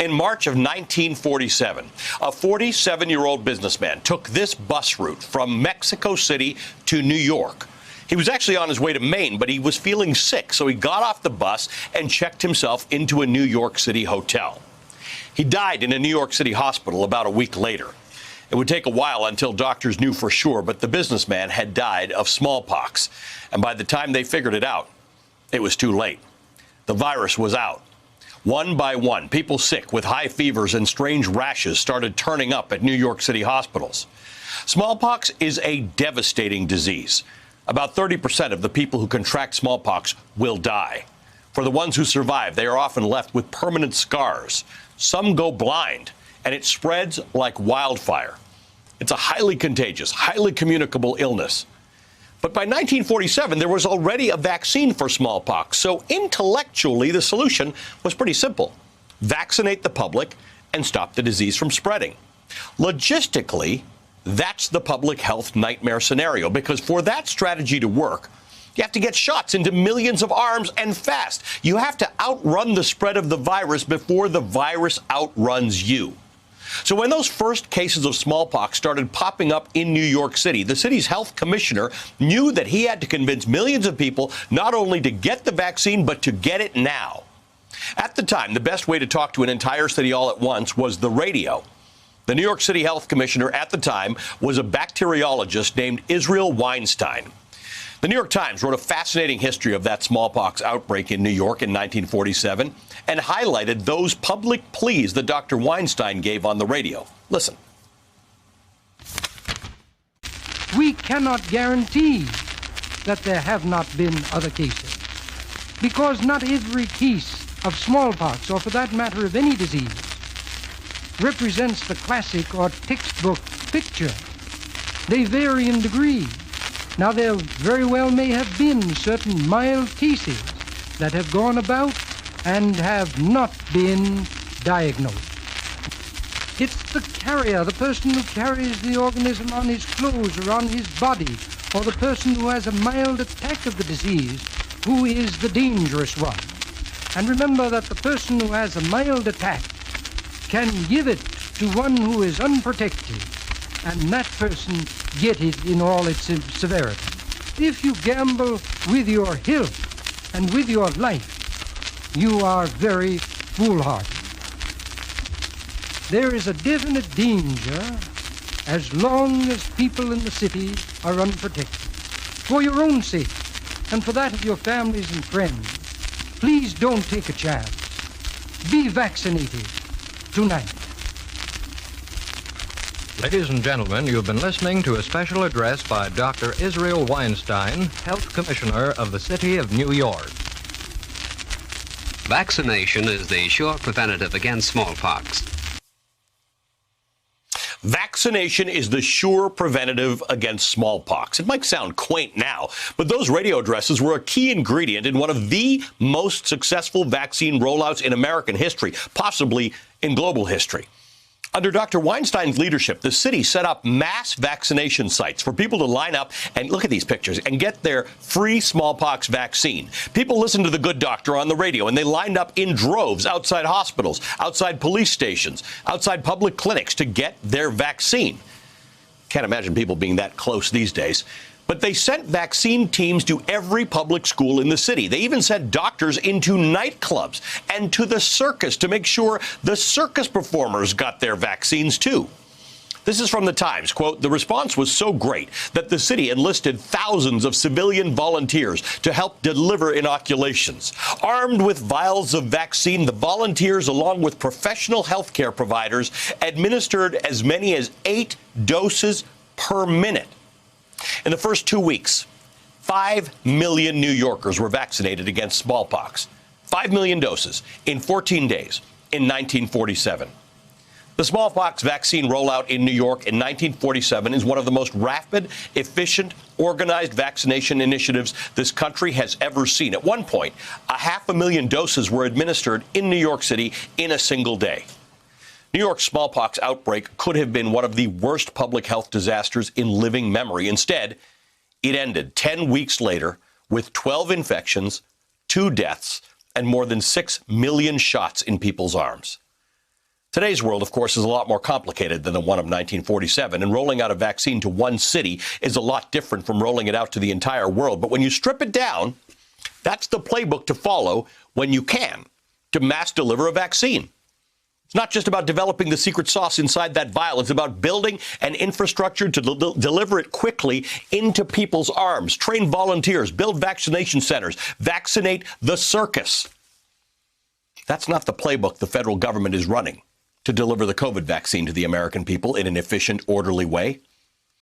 In March of 1947, a 47-year-old businessman took this bus route from Mexico City to New York. He was actually on his way to Maine, but he was feeling sick, so he got off the bus and checked himself into a New York City hotel. He died in a New York City hospital about a week later. It would take a while until doctors knew for sure, but the businessman had died of smallpox. And by the time they figured it out, it was too late. The virus was out. One by one, people sick with high fevers and strange rashes started turning up at New York City hospitals. Smallpox is a devastating disease. About 30% of the people who contract smallpox will die. For the ones who survive, they are often left with permanent scars. Some go blind, and it spreads like wildfire. It's a highly contagious, highly communicable illness. But by 1947, there was already a vaccine for smallpox, so intellectually, the solution was pretty simple. Vaccinate the public and stop the disease from spreading. Logistically, that's the public health nightmare scenario, because for that strategy to work, you have to get shots into millions of arms and fast. You have to outrun the spread of the virus before the virus outruns you. So when those first cases of smallpox started popping up in New York City, the city's health commissioner knew that he had to convince millions of people not only to get the vaccine, but to get it now. At the time, the best way to talk to an entire city all at once was the radio. The New York City health commissioner at the time was a bacteriologist named Israel Weinstein. The New York Times wrote a fascinating history of that smallpox outbreak in New York in 1947 and highlighted those public pleas that Dr. Weinstein gave on the radio. Listen. We cannot guarantee that there have not been other cases, because not every case of smallpox, or for that matter of any disease, represents the classic or textbook picture. They vary in degree. Now, there very well may have been certain mild cases that have gone about and have not been diagnosed. It's the carrier, the person who carries the organism on his clothes or on his body, or the person who has a mild attack of the disease, who is the dangerous one. And remember that the person who has a mild attack can give it to one who is unprotected, and that person get it in all its severity. If you gamble with your health and with your life, you are very foolhardy. There is a definite danger as long as people in the city are unprotected. For your own sake, and for that of your families and friends, please don't take a chance. Be vaccinated tonight. Ladies and gentlemen, you've been listening to a special address by Dr. Israel Weinstein, Health Commissioner of the City of New York. Vaccination is the sure preventative against smallpox. Vaccination is the sure preventative against smallpox. It might sound quaint now, but those radio addresses were a key ingredient in one of the most successful vaccine rollouts in American history, possibly in global history. Under Dr. Weinstein's leadership, the city set up mass vaccination sites for people to line up and look at these pictures and get their free smallpox vaccine. People listened to the good doctor on the radio, and they lined up in droves outside hospitals, outside police stations, outside public clinics to get their vaccine. Can't imagine people being that close these days. But they sent vaccine teams to every public school in the city. They even sent doctors into nightclubs and to the circus to make sure the circus performers got their vaccines, too. This is from the Times. Quote, the response was so great that the city enlisted thousands of civilian volunteers to help deliver inoculations. Armed with vials of vaccine, the volunteers, along with professional healthcare providers, administered as many as 8 doses per minute. In the first 2 weeks, 5 million New Yorkers were vaccinated against smallpox. 5 million doses in 14 days in 1947. The smallpox vaccine rollout in New York in 1947 is one of the most rapid, efficient, organized vaccination initiatives this country has ever seen. At one point, 500,000 doses were administered in New York City in a single day. New York's smallpox outbreak could have been one of the worst public health disasters in living memory. Instead, it ended 10 weeks later with 12 infections, 2 deaths, and more than 6 million shots in people's arms. Today's world, of course, is a lot more complicated than the one of 1947, and rolling out a vaccine to one city is a lot different from rolling it out to the entire world. But when you strip it down, that's the playbook to follow when you can, to mass deliver a vaccine. It's not just about developing the secret sauce inside that vial. It's about building an infrastructure to deliver it quickly into people's arms. Train volunteers, build vaccination centers, vaccinate the circus. That's not the playbook the federal government is running to deliver the COVID vaccine to the American people in an efficient, orderly way.